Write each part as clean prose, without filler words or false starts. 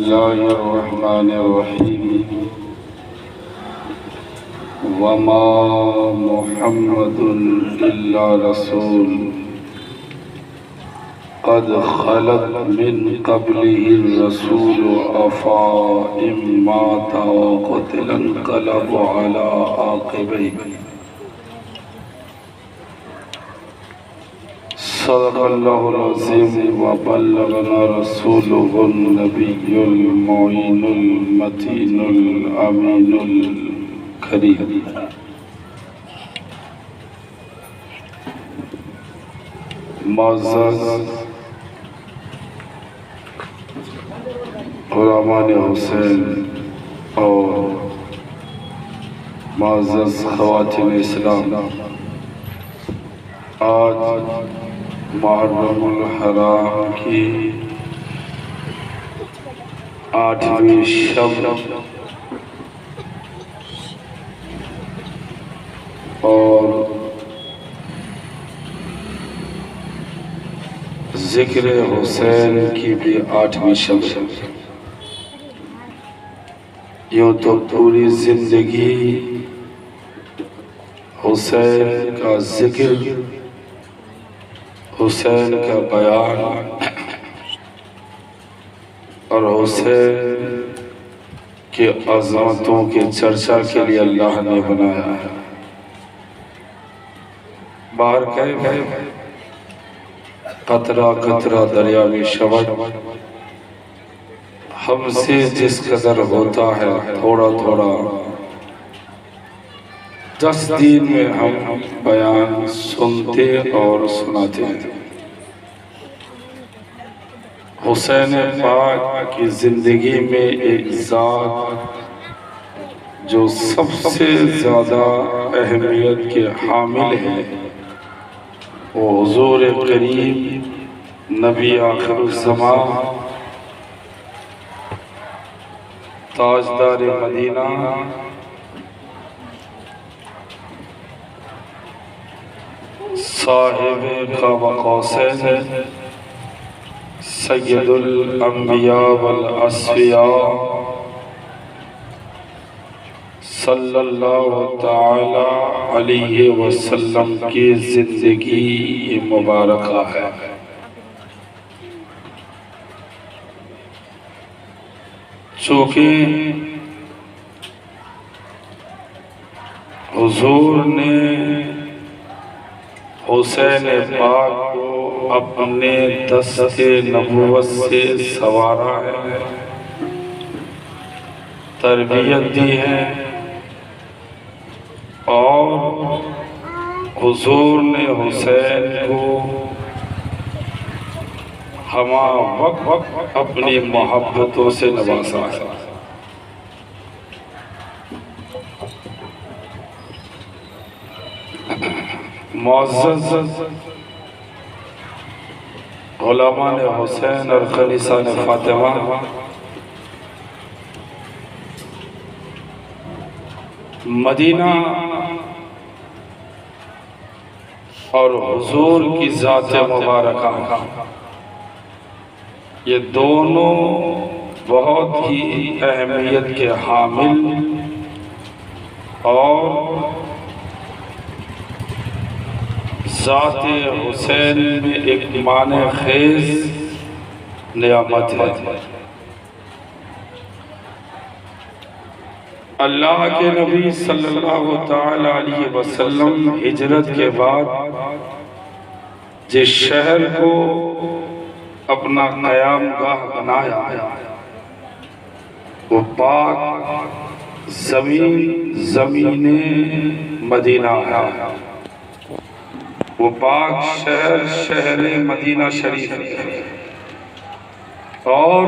الله الرحمن الرحيم وما محمد إلا رسول قد خلت من قبله الرسول أفإن مات أو قتل انقلب على عاقبيه صدق الله العظيم وبلغنا رسوله النبي المعين المتين الأمين الكريم معزز غلامان حسین اور معزز خواتین اسلام، آج محرم الحرام کی 8ویں شب اور ذکر حسین کی بھی 8ویں شب ہے۔ یوں تو پوری زندگی حسین کا ذکر، حسین کا بیان اور حسین کے عظمتوں کے چرچا کے لیے اللہ نے بنایا ہے۔ باہر کہے قطرہ قطرہ دریا میں شبد، ہم سے جس قدر ہوتا ہے تھوڑا تھوڑا 10 دن میں ہم بیان سنتے اور سناتے ہیں۔ حسین پاک کی زندگی میں ایک ذات جو سب سے زیادہ اہمیت کے حامل ہے، وہ حضور کریم نبی آخر الزمان تاجدار مدینہ صاحب قاب قوسین سید الانبیاء والاصفیاء صلی اللہ تعالی علیہ وسلم کی زندگی مبارکہ ہے۔ چونکہ حضور نے حسین پاک کو اپنے دست نبوت سے سنوارا ہے، تربیت دی ہے، اور حضور نے حسین کو ہمہ وقت اپنی محبتوں سے نوازا ہے۔ معزز غلامان حسین اور خلیصان فاطمہ، مدینہ اور حضور کی ذات مبارکہ، یہ دونوں بہت ہی اہمیت کے حامل اور ذات حسین میں ایک معنی خیز نعمت ہے۔ اللہ کے نبی صلی اللہ تعالی علیہ وسلم ہجرت کے بعد جس شہر کو اپنا قیام گاہ بنایا، وہ پاک زمین مدینہ ہے، وہ پاک شہر مدینہ شریف ہے، اور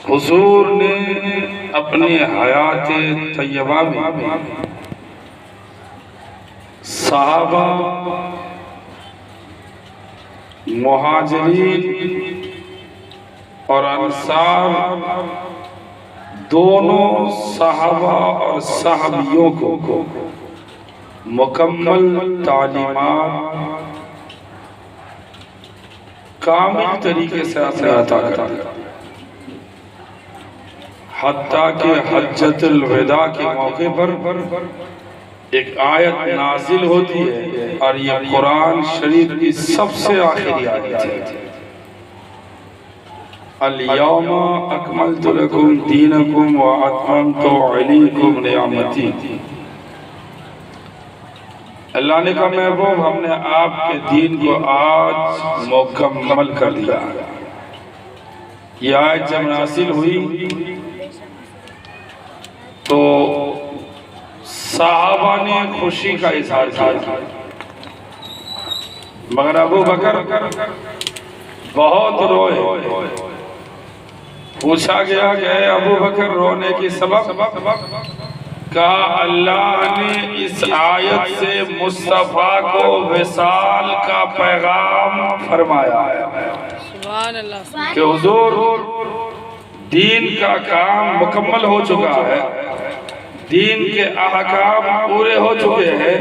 حضور نے اپنی حیات طیبہ میں صحابہ، مہاجرین اور انصار دونوں صحابہ اور صحابیوں کو مکمل تعلیمات کامل طریقے سے عطا کرتا ہے۔ حتیٰ کہ حجۃ الوداع کے موقع پر ایک آیت نازل ہوتی ہے اور یہ قرآن شریف کی سب سے آخری آیت ہے۔ الیوم اکملت لکم دینکم واتممت علیکم نعمتی۔ اللہ نے کہا محبوب ہم نے آپ کے دین کو آج مکمل کر دیا۔ یہ آیت جب نازل ہوئی تو صحابہ نے خوشی کا اظہار کیا، مگر ابو بکر بہت روئے۔ پوچھا گیا کہ اے ابو بکر رونے کی سبب؟ کہا اللہ نے اس آیت سے مصطفیٰ کو وصال کا پیغام فرمایا ہے کہ حضور دین کا کام مکمل ہو چکا ہے، دین کے احکام پورے ہو چکے ہیں،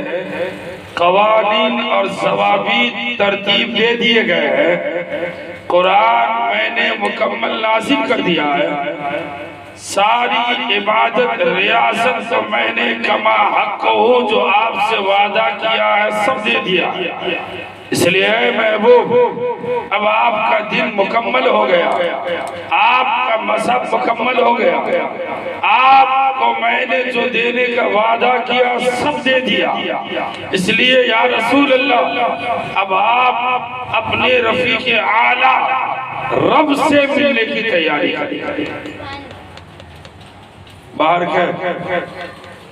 قوانین اور ضوابط ترتیب دے دیے گئے ہیں، قرآن میں نے مکمل نازل کر دیا ہے، ساری عبادت ریاست تو میں نے کما حق ہو جو آپ سے وعدہ کیا ہے سب دے دیا۔ اس لیے اے محبوب اب آپ کا دین مکمل ہو گیا، آپ کا مذہب مکمل ہو گیا، آپ کو میں نے جو دینے کا وعدہ کیا سب دے دیا۔ اس لیے یا رسول اللہ اب آپ اپنے رفیق اعلیٰ رب سے ملنے کی تیاری کریں۔ باہر کہ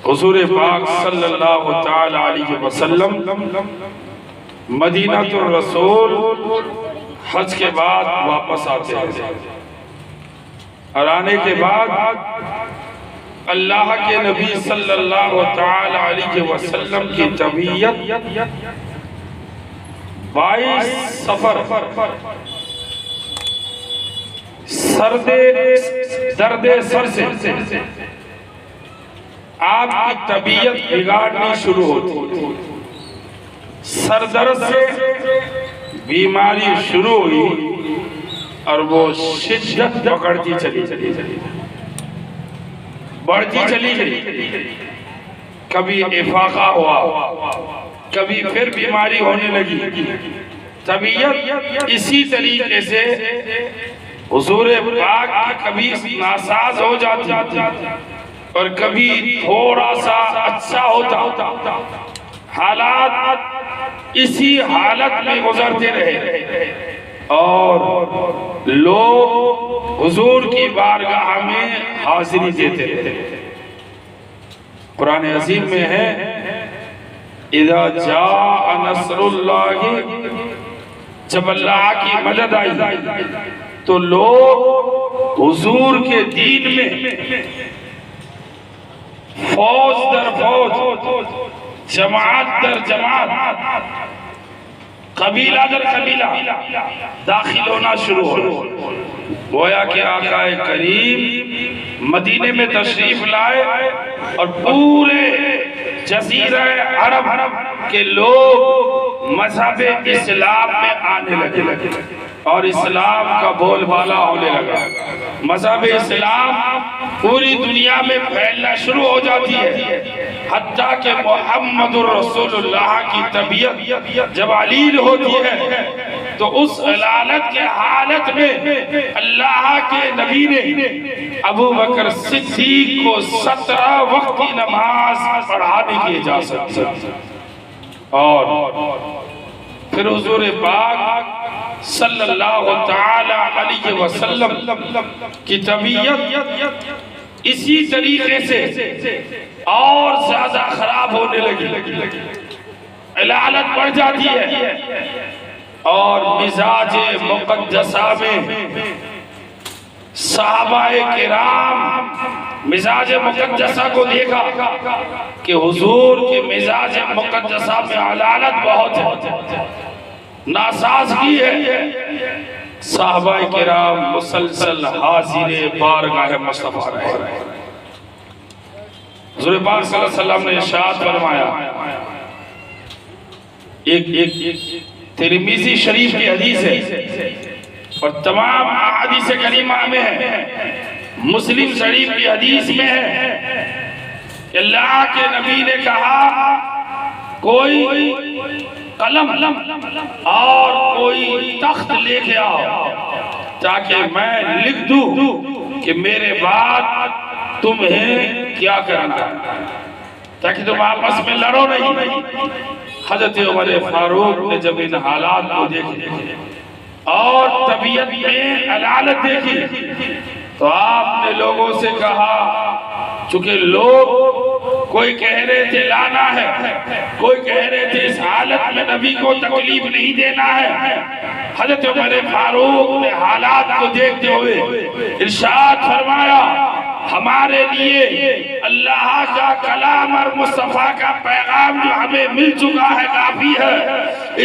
حضور پاک صلی اللہ تعالی علیہ وسلم مدینہ الرسول حج کے بعد واپس آتے ہیں، اور آنے کے بعد اللہ کے نبی صلی اللہ تعالی علیہ وسلم کی طبیعت 22 سفر درد سر سے آپ کی طبیعت بگاڑنی شروع ہوتی، سر درد سے بیماری شروع ہوئی اور وہ شدت پکڑتی چلی بڑھتی چلی گئی، کبھی افاقہ ہوا، کبھی پھر بیماری ہونے لگی، طبیعت اسی طریقے سے حضور پاک کبھی ناساز ہو جاتی اور کبھی تھوڑا سا اچھا ہوتا، حالات اسی حالت میں گزرتے رہے اور لوگ حضور کی بارگاہ میں حاضری دیتے رہے۔ قرآن عظیم میں ہے اذا جاء نصر اللہ، جب اللہ کی مدد آئی تو لوگ حضور کے دین میں فوج در فوج، جماعت در جماعت، قبیلہ در قبیلہ داخل ہونا شروع ہو۔ گویا کہ آقا کریم مدینے میں تشریف لائے اور پورے جزیرہ عرب کے لوگ مذہب اسلام میں آنے لگے اور اسلام کا بول بالا ہونے لگا۔ مذہب اسلام پوری دنیا میں پھیلنا شروع ہو جاتی ہے، حتیٰ کہ محمد الرسول اللہ کی طبیعت جب علیل ہوتی ہے تو اس علالت کے حالت میں اللہ کے نبی نے ابو بکر صدیق کو 17 وقت کی نماز پڑھانے کی اجازت دی، اور پھر حضور پاک صلی اللہ تعالی علیہ وسلم کی طبیعت اسی طریقے سے اور زیادہ خراب ہونے لگی، علالت بڑھ جاتی ہے، اور مزاج مقدسہ میں صحابہ کرام مزاج مقدسہ کو دیکھا کہ حضور کے مزاج مقدسہ میں علالت بہت ہے، ناسازگی ہے۔ صحابہ کرام مسلسل حاضر بارگاہ مصطفیٰ رہے۔ حضور پاک صلی اللہ علیہ وسلم نے ارشاد فرمایا، ایک ترمذی شریف کی حدیث ہے اور تمام احادیث کریمہ میں ہے، مسلم شریف کی حدیث میں ہے کہ اللہ کے نبی نے کہا کوئی قلم اور کوئی تخت لے کے آؤ تاکہ میں لکھ دوں کہ میرے بعد تمہیں کیا کرنا تاکہ تم آپس میں لڑو نہیں۔ حضرت عمر فاروق نے جب ان حالات کو دیکھے اور طبیعت میں علالت دیکھی تو آپ نے لوگوں سے کہا، چونکہ لوگ کوئی کہہ رہے تھے لانا ہے، کوئی کہہ رہے تھے اس حالت میں نبی کو تکلیف نہیں دینا ہے، حضرت عمر فاروق نے حالات کو دیکھتے ہوئے ارشاد فرمایا ہمارے لیے اللہ کا کلام اور مصطفیٰ کا پیغام جو ہمیں مل چکا ہے کافی ہے،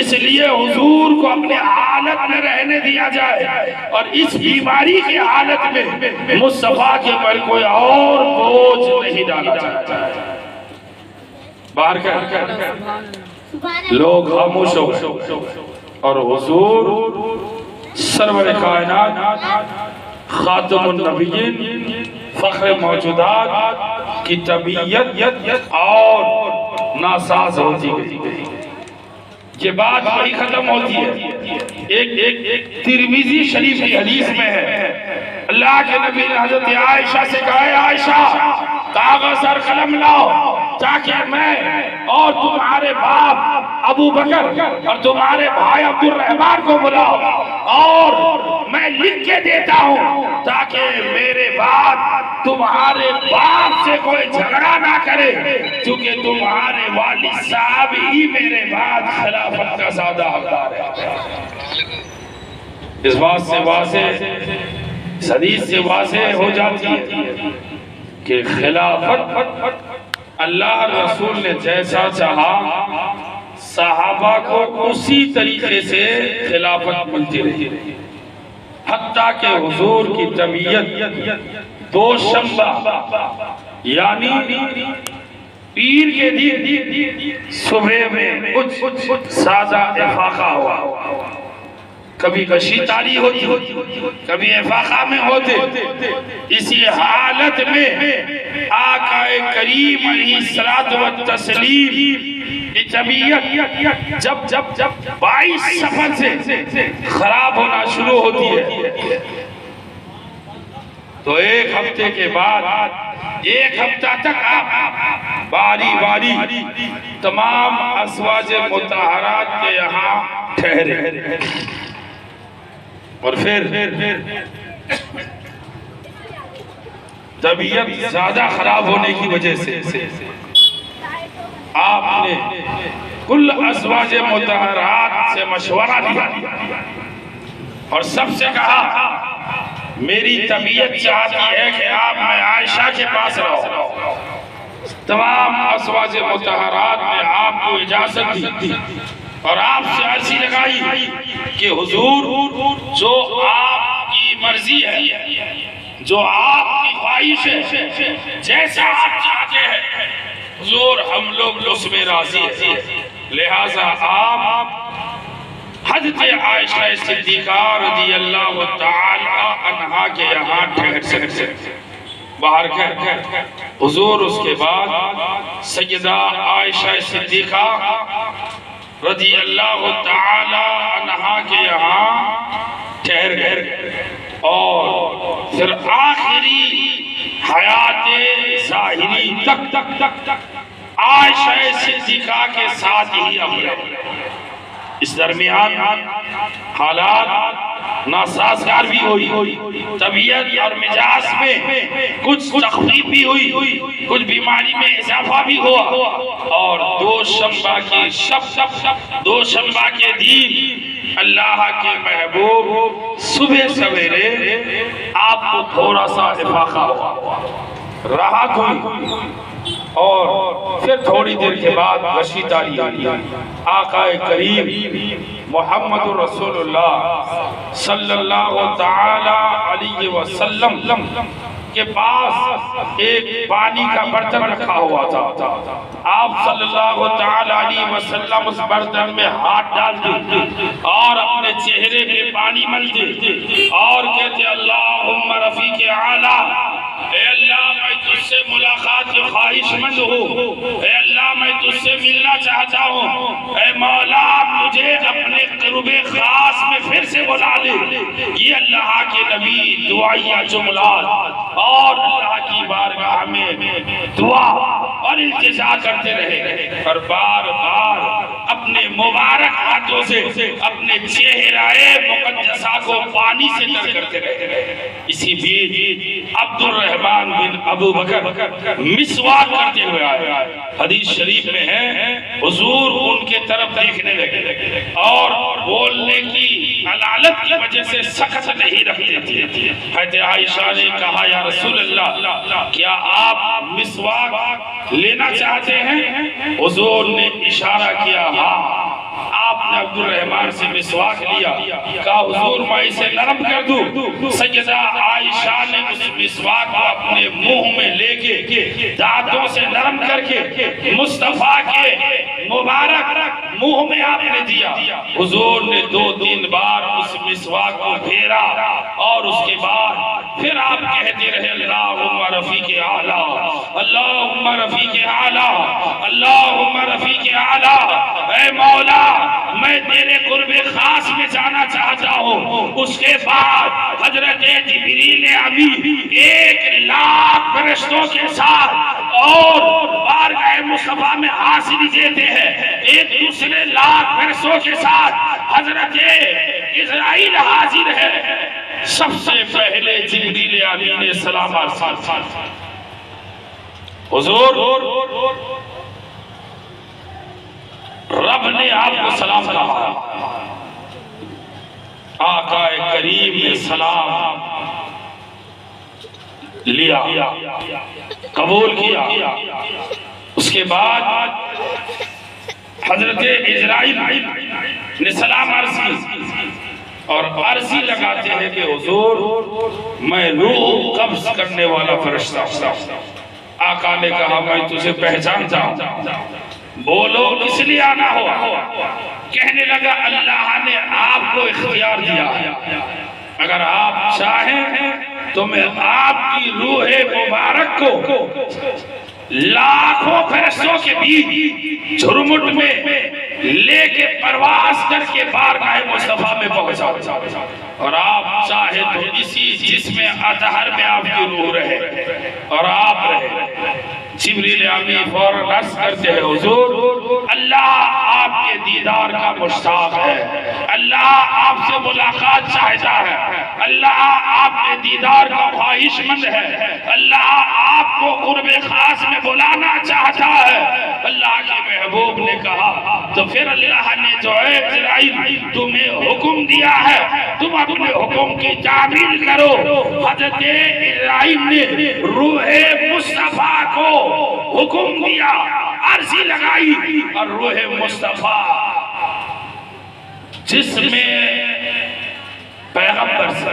اس لیے حضور کو اپنے حالت میں رہنے دیا جائے اور اس بیماری کی حالت میں مصطفیٰ کے پر کوئی اور بوجھ نہیں ڈالا جائے۔ باہر کر لوگ خاموش ہو گئے اور حضور سرور کائنات خاتم النبیین فخر موجودات کی طبیعت اور ناساز ہوتی گئی۔ یہ بات وہی ختم ہوتی ہے ایک ترمذی شریف کی حدیث میں ہے، اللہ کے نبی نے حضرت عائشہ سے کہا ہے عائشہ کاغذ اور قلم لاؤ تاکہ میں اور تمہارے باپ ابو بکر اور تمہارے بھائی عبد الرحمن کو بلاؤ اور میں لکھ کے دیتا ہوں تاکہ میرے بعد تمہارے باپ سے کوئی جھگڑا نہ کرے، کیونکہ تمہارے والد صاحب ہی میرے بعد خلافت کا سادہ حقدار ہے۔ اس بات سے واضح، اس حدیث سے واضح ہو جاتی ہے کہ خلافت اللہ رسول نے جیسا چاہا صحابہ کو اسی طریقے سے خلافت ملتی رہی، حتیٰ کہ حضور کی طبیعت دوشنبہ یعنی پیر کے دن صبح میں کچھ سادہ افاقہ ہوا، کبھی کشی تاری ہوتی کبھی افاقہ میں ہوتے، اسی حالت میں آقا کریم علیہ الصلوۃ والتسلیم کی طبیعت جب 22 سفر سے خراب ہونا شروع ہوتی ہے تو ایک ہفتے کے بعد ایک ہفتہ تک آپ باری باری تمام ازواج مطہرات کے یہاں ٹھہرے اور پھر طبیعت زیادہ خراب ہونے کی وجہ سے آپ نے کل ازواج مطہرات سے مشورہ لیا اور سب سے کہا میری طبیعت چاہتی ہے کہ آپ میں عائشہ کے پاس رہو۔ تمام ازواج مطہرات نے آپ کو اجازت دی اور آپ سے عرضی لگائی کہ حضور جو آپ کی مرضی ہے، جو آپ کی خواہش ہے، جیسا آپ چاہتے ہیں حضور ہم لوگ اس میں راضی ہیں، لہٰذا آپ حضرت عائشہ صدیقہ رضی اللہ تعالی عنہا کے یہاں ٹھہر سکتے باہر کر حضور اس کے بعد سیدہ عائشہ صدیقہ رضی اللہ تعالی عنہا کے یہاں ٹھہر گئے اور پھر آخری حیات ظاہری تک عائشہ صدیقہ کے ساتھ ہی عمرے۔ اس درمیان حالات ناسازگار بھی ہوئی، طبیعت اور مزاج میں کچھ تخفیف بھی ہوئی، کچھ بیماری میں اضافہ بھی ہوا اور دوشنبہ کی دوشنبہ کے دن اللہ کے محبوب صبح سویرے آپ کو تھوڑا سا افاقہ ہوا، راحت ہوئی اور پھر تھوڑی دیر کے بعد غشی تاری آئی۔ آقا کریم محمد رسول اللہ صلی اللہ تعالی علیہ وسلم کے پاس ایک پانی کا برتن رکھا ہوا تھا، آپ صلی اللہ تعالی علیہ وسلم اس برتن میں ہاتھ ڈالتے اور اپنے چہرے پہ پانی ملتے اور کہتے اللہم رفیق اعلیٰ سے ملاقات کی خواہش مند ہوں، اے اللہ میں تجھ سے ملنا چاہتا ہوں، اے مولا مجھے اپنے قرب خاص میں پھر سے بلا لے۔ یہ اللہ کے نبی دعائیہ جملات اور اللہ کی بارگاہ میں دعا اور التجا کرتے رہے، اور بار بار اپنے مبارک ہاتھوں سے اپنے چہرہ مقدسہ کو پانی سے تر کرتے رہے۔ اسی بیچ عبد الرحمن بن ابو بکر مسواک کرتے ہوئے آئے۔ حدیث شریف میں ہے حضور ان کے طرف دیکھنے لگے اور بولنے کی علالت کی وجہ سے سخت نہیں رکھتے تھے۔ حضرت عائشہ نے کہا یا رسول اللہ کیا آپ مسواک لینا چاہتے ہیں؟ حضور نے اشارہ کیا ہاں۔ آپ نے عبد الرحمن سے مسواک لیا، کہا حضور میں اسے نرم کر دوں؟ سیدہ عائشہ نے اس مسواک کو اپنے منہ میں لے کے دانتوں سے نرم کر کے مصطفیٰ کے مبارک منہ میں آپ نے دیا۔ حضور نے 2-3 بار اس مسواک کو پھیرا اور اس کے بعد پھر آپ کہتے رہے اللہم رفیق اعلیٰ، اللہم رفیق اعلیٰ، اللہم رفیق اعلیٰ۔ اے مولا میں تیرے قرب خاص میں جانا چاہتا ہوں۔ اس کے بعد حضرت جبریل امی 1,00,000 فرشتوں کے ساتھ اور بارگاہ مصطفیٰ میں حاضری دیتے ہیں، ایک دوسرے 1,00,000 فرشتوں کے ساتھ حضرت اسرائیل حاضر ہے۔ سب سے پہلے جبریل امی نے سلام عرض کیا، حضور رب نے آپ کو سلام کہا۔ آقا کریم نے سلام لیا، قبول کیا۔ اس کے بعد حضرت اسرائیل نے سلام عرض کی اور عرضی لگاتے ہیں کہ حضور میں روح قبض کرنے والا فرشتہ ہوں۔ آقا نے کہا میں تجھے پہچانتا ہوں، بولو کس لیے آنا ہو؟ کہنے لگا اللہ نے آپ کو اختیار دیا، اگر آپ چاہیں تو میں آپ کی روح مبارک کو لاکھوں فرشتوں کے بیچ جھرمٹ میں لے کے پرواز کر کے بارگاہ مصطفیٰ میں پہنچا، اور آپ چاہے تو اسی جسم اطہر میں آپ کی روح رہے اور آپ رہے۔ جبریل امی فوراً عرض کرتے ہیں حضور اللہ آپ کے دیدار کا مشتاق ہے، اللہ آپ سے ملاقات چاہتا ہے، اللہ آپ کے دیدار کا خواہش مند ہے، اللہ آپ کو قرب خاص میں بلانا چاہتا ہے۔ اللہ کے محبوب نے کہا تو پھر اللہ نے جو اے اسرائیل تمہیں حکم دیا ہے تم اپنے حکم کی تعمیل کرو۔ حضرت اسرائیل نے روح مصطفیٰ کو حکم دیا، عرضی لگائی، اور روح مصطفیٰ جس میں پیغمبر سے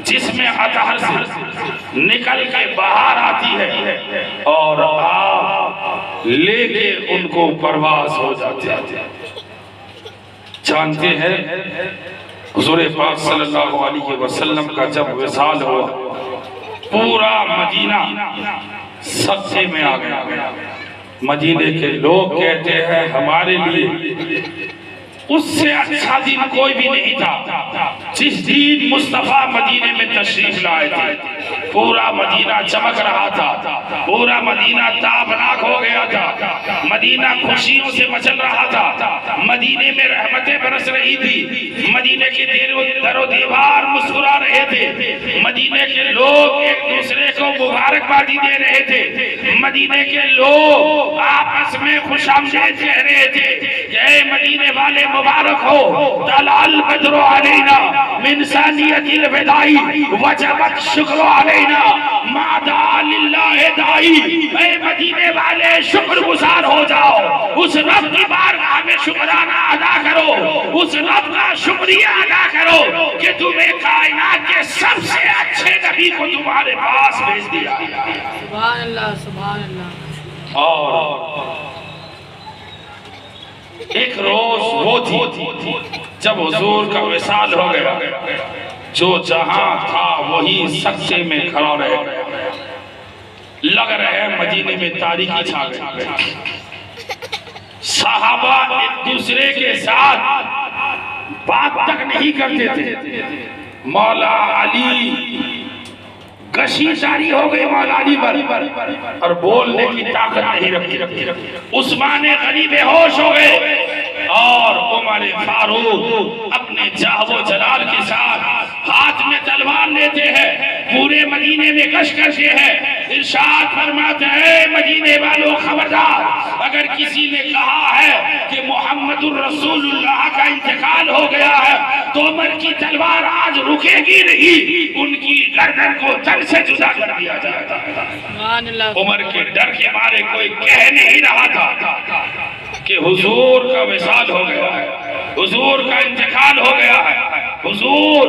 جس میں اطہر سے نکل کے باہر آتی ہے اور آپ لے کے ان کو پرواز ہو جاتے ہیں۔ جانتے ہیں حضور پاک صلی اللہ علیہ وسلم کا جب وصال ہوا پورا مدینہ صدمے میں آ گیا۔ مدینے کے لوگ کہتے ہیں ہمارے لیے اس سے اچھا دن کوئی بھی نہیں تھا جس دن مصطفیٰ مدینے میں تشریف لائے تھے۔ پورا مدینہ چمک رہا تھا، پورا مدینہ تابناک ہو گیا تھا، مدینہ خوشیوں سے مچل رہا تھا، مدینے میں رحمتیں برس رہی تھی، مدینے کے در و دیوار مسکرا رہے تھے، مدینے کے لوگ ایک دوسرے کو مبارکبادی دے رہے تھے، مدینے کے لوگ آپس میں خوش آمدید کہہ رہے تھے کہ اے مدینے والے مبارک ہو، طلع البدر علینا من ثانیۃ الوداع وجبت شکر علینا ما دعا للہ داعی۔ اے مدینے والے شکر گزار ہو جاؤ، اس رب کی بارگاہ میں شکرانہ ادا کرو، اس رب کا شکریہ ادا کرو کہ تمہیں کائنات کے سب سے اچھے نبی کو تمہارے پاس بھیج دیا۔ سبحان اللہ سبحان اللہ۔ اور ایک روز وہ تھی جب حضور کا وصال ہو گیا، جو جہاں تھا وہی سکتے میں کھڑا رہے۔ لگ رہے ہیں مدینے میں تاریکی چھا گئی. صحابہ ایک دوسرے کے ساتھ بات تک نہیں کرتے تھے. مولا علی گشی جاری ہو گئی مولا علی پر اور بولنے کی طاقت نہیں رکھتی. عثمان غنی بے ہوش ہو گئے اور عمر فاروق اپنے جاہ و جلال کے ساتھ ہاتھ میں تلوار لیتے ہیں. پورے مدینے میں گشت کرتے ہیں. ارشاد فرماتے ہیں مدینے والوں خبردار، اگر کسی نے کہا ہے کہ محمد الرسول اللہ کا انتقال ہو گیا ہے تو عمر کی تلوار آج رکے گی نہیں، ان کی گردن کو تن سے جدا کر دیا جائے گا. عمر کے ڈر کے مارے کوئی کہہ نہیں رہا تھا کہ حضور کا وصال ہو گیا ہے، حضور کا انتقال ہو گیا ہے، حضور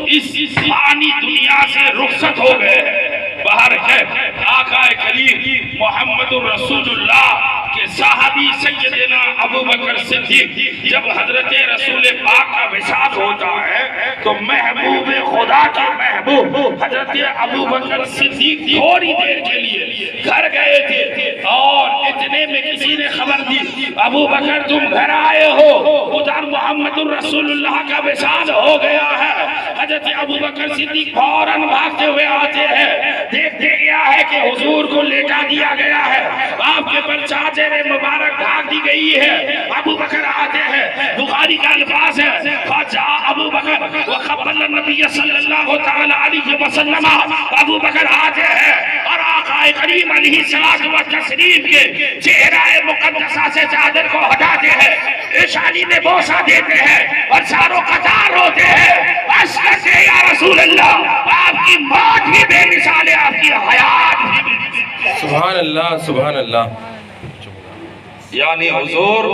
اس فانی دنیا سے رخصت ہو گئے ہیں. باہر ہے آقا کریم محمد الرسول اللہ کے صحابی سیدنا ابو بکر صدیق جب حضرت رسول پاک کا وصال ہوتا ہے تو محبوب خدا کے محبوب حضرت ابو بکر صدیق تھوڑی دیر کے لیے گھر گئے تھے اور اتنے میں کسی نے خبر دی ابو بکر تم گھر آئے ہو، ادھر محمد الرسول اللہ کا وصال ہو گیا ہے. حضرت ابو بکر صدیق فوراً بھاگتے ہوئے آتے ہیں. دیکھتے گیا ہے کہ حضور کو لیٹا دیا گیا ہے، آپ کے پر چادر مبارک ڈھانک دی گئی ہے. ابو بکر آتے ہیں، بخاری کا الفاظ ہے فجاء ابو بکر وقبل النبی صلی اللہ تعالی علیہ وسلم. ابو بکر آتے ہیں اور آقا کریم علیہ الصلوۃ والتسلیم کے چہرہ مقدسہ سے چادر کو ہٹاتے ہیں، اشاری میں بوسہ دیتے ہیں اور چاروں قطار ہوتے ہیں. اشکت ہے یا رسول اللہ، آپ کی موت بھی بے مثال ہے، آپ کی حیات بھی بے مثال ہے. سبحان اللہ سبحان اللہ. یعنی حضور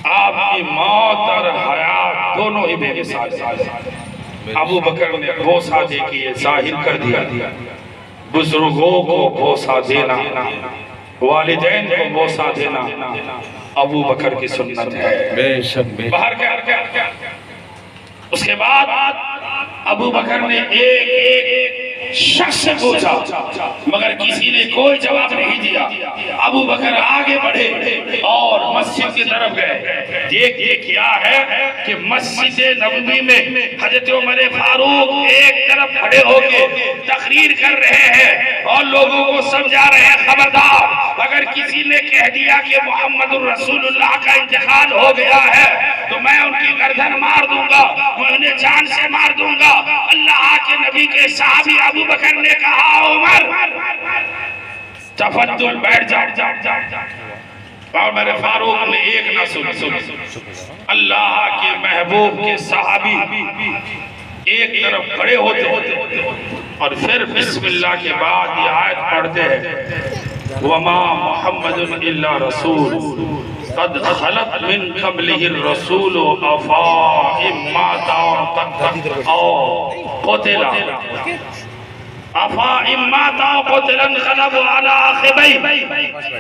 آپ کی موت اور حیات دونوں ہی بے مثال ہے. ابو بکر نے بوسہ دے کے یہ ظاہر کر دیا بزرگوں کو بوسہ دینا، والدین کو بوسہ دینا ابو بکر کی سنت ہے. بے شک بے باہر کیا اس کے بعد ابو بکر نے ایک ایک شخص سے پوچھا مگر کسی نے کوئی جواب نہیں دیا. ابو بکر آگے بڑھے اور مسجد کی طرف گئے. دیکھتے کیا ہے کہ مسجد نبوی میں حضرت عمر فاروق ایک طرف کھڑے ہو کے تقریر کر رہے ہیں اور لوگوں کو سمجھا رہے ہیں خبردار اگر کسی نے کہہ دیا کہ محمد الرسول اللہ کا انتقال ہو گیا ہے تو میں ان کی گردن مار دوں گا، میں انہیں جان سے مار دوں گا. اللہ کے نبی کے صحابی ابو بکر نے کہا عمر تفضل بیٹھ جا. اور میرے فاروق نے ایک نہ سن. اللہ کے محبوب کے صحابی ایک طرف کھڑے ہوتے اور پھر بسم اللہ کے بعد یہ آیت پڑھتے ہیں وما محمد الا رسول قد خلت من قبله الرسول افا مات او قتل افا مات او قتل انقلبوا على عقبیہ.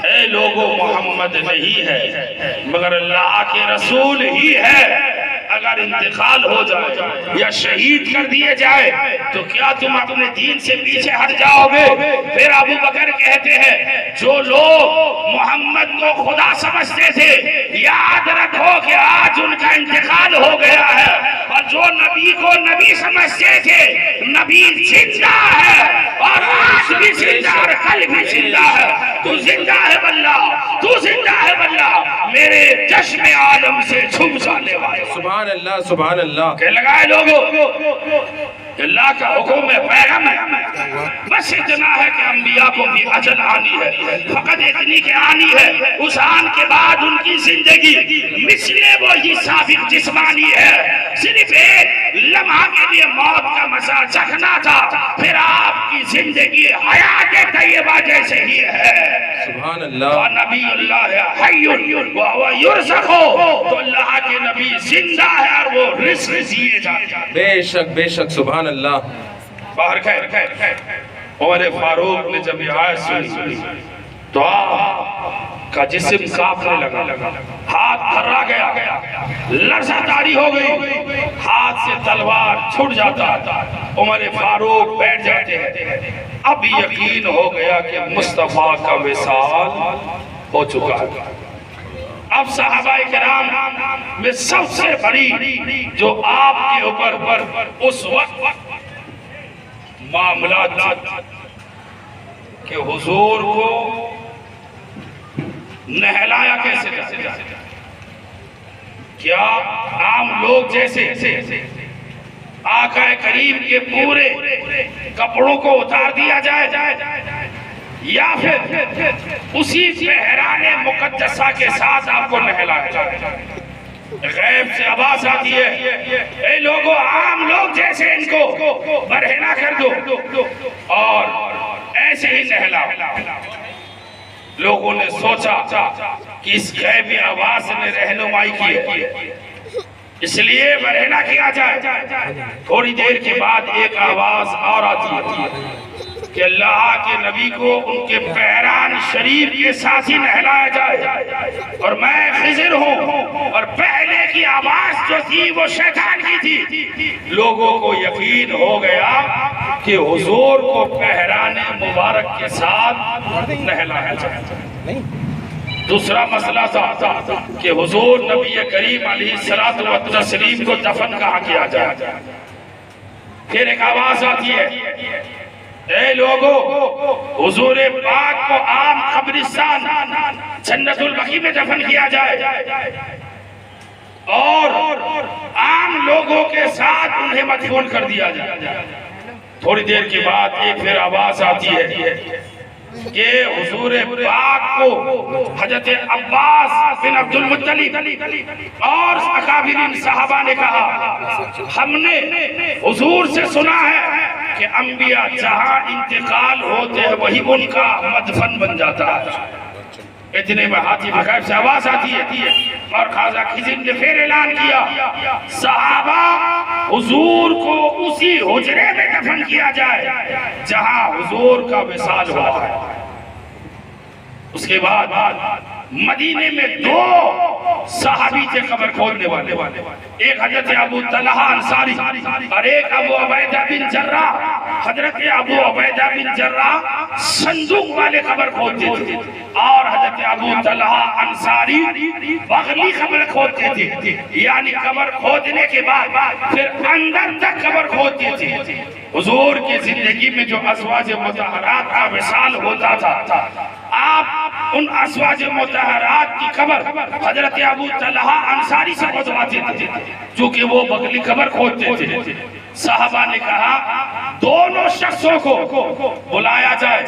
اے لوگو محمد نہیں ہے مگر اللہ کے رسول ہی ہے. اگر انتقال ہو جائے یا شہید کر دیے جائے تو کیا تم اپنے دین سے پیچھے ہٹ جاؤ گے؟ پھر ابو بکر کہتے ہیں جو لوگ محمد کو خدا سمجھتے تھے یاد رکھو کہ آج ان کا انتقال ہو گیا ہے، اور جو نبی کو نبی سمجھتے تھے نبی زندہ ہے اور آج بھی زندہ اور کل بھی زندہ ہے. تو زندہ ہے واللہ، تو زندہ ہے واللہ، میرے چشم عالم سے چھپ جانے والے. سبحان اللہ سبحان اللہ. کہ لگائے لوگوں اللہ کا حکم ہے، پیغام ہے، بس اتنا ہے کہ انبیاء کو بھی اجل آنی ہے، فقط اتنی کہ آنی ہے. اس آن کے بعد ان کی زندگی مثل وہی سابق جسمانی ہے، صرف ایک لمحہ کے لیے موت کا مزہ چکھنا تھا، پھر آپ کی زندگی حیات طیبہ جیسے ہی ہے. سبحان اللہ. نبی اللہ حی وہو یرزق، تو اللہ کے نبی زندہ ہے اور وہ رزق دیے جاتے ہیں. بے شک بے شک سبحان اللہ. باہر خیر عمر فاروق نے جب یہ آیت سنی تو آپ کا جسم کانپنے لگا، ہاتھ ہاتھ تھرا گیا، لرزہ طاری ہو گئی، ہاتھ سے تلوار چھوٹ جاتا، عمر فاروق بیٹھ جاتے ہیں۔ اب یقین ہو گیا کہ مصطفیٰ کا وصال ہو چکا ہے۔ اب صحابہ کرام میں سب سے بڑی جو آپ کے اوپر اس وقت معاملات کہ حضور کو نہلایا کیسے جائے، کیا عام لوگ جیسے آقا کریم کے پورے کپڑوں کو اتار دیا جائے یا پھر اسی بحران مقدسہ کے ساتھ آپ کو نہلایا جائے؟ غیب سے آواز آتی ہے، اے لوگوں، عام لوگ جیسے ان کو برہنہ کر دو اور ایسے ہی نہلاؤ۔ لوگوں نے سوچا کہ اس غیبی آواز نے رہنمائی کی ہے، اس لیے برہنہ کیا جائے۔ تھوڑی دیر کے بعد ایک آواز اور آتی ہے کہ اللہ کے نبی کو ان کے بحران شریف کے ساتھ ہی نہلایا جائے، اور میں خضر ہوں، اور پہلے کی آواز جو تھی وہ شیطان کی تھی۔ لوگوں کو یقین ہو گیا کہ حضور کو بحران مبارک کے ساتھ نہلایا جائے۔ دوسرا مسئلہ تھا کہ حضور نبی کریم علیہ الصلوۃ والتسلیم کو دفن کہاں کیا جائے۔ پھر ایک آواز آتی ہے، اے لوگوں، حضور پاک کو عام قبرستان جنت البقیع میں دفن کیا جائے اور عام لوگوں کے ساتھ انہیں مدفون کر دیا جائے۔ تھوڑی دیر کے بعد ایک پھر آواز آتی ہے کہ حضور پاک کو حضرت عباس بن عبد المطلب اور اکابرین صحابہ نے کہا، ہم نے حضور سے سنا ہے کہ انبیاء جہاں انتقال ہوتے ہیں وہی ان کا مدفن بن جاتا ہے۔ اتنے میں ہاتھی بغیب سے آواز آتی ہے اور خواجہ خضر نے پھر اعلان کیا، صحابہ، حضور کو اسی حجرے میں دفن کیا جائے جہاں حضور کا وصال ہوا ہے۔ اس کے بعد مدینے میں دو صحابی تھے قبر کھودنے والے، ایک حضرت ابو طلحہ انصاری اور ایک ابو عبیدہ بن جراح۔ حضرت ابو عبیدہ بن جراح صندوق والے قبر کھودتے تھے اور حضرت ابو طلحہ انصاری بغلی قبر کھودتے تھے، یعنی قبر کھودنے کے بعد پھر اندر تک قبر کھودتے تھے۔ حضور کی زندگی میں جو ازواج مطہرات کا وصال ہوتا تھا، آپ ان ازواج مطہرات کی قبر حضرت ابو طلحہ انصاری سے کھودواتے تھے چونکہ وہ بغلی قبر کھودتے تھے۔ صحابہ نے کہا دونوں شخصوں کو بلایا جائے،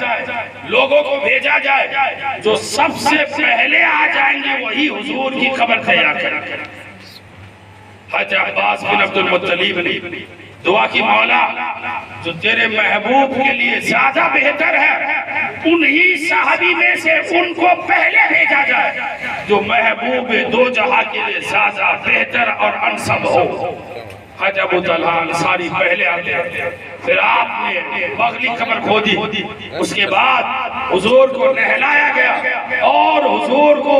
لوگوں کو بھیجا جائے، جو سب سے پہلے آ جائیں گے وہی حضور کی قبر تیار کریں گے۔ حضرت عباس بن عبد المطلب نے دعا کی، مولا جو تیرے محبوب کے لیے زیادہ بہتر ہے انہی صحابی میں سے ان کو پہلے بھیجا جائے جو محبوب دو جہاں کے لیے زیادہ بہتر اور انسب ہو۔ حضرت ابو طلحہ انصاری پہلے آتے ہیں، پھر آپ نے بغلی قبر کھودی، اس کے بعد حضور کو نہلایا گیا اور حضور کو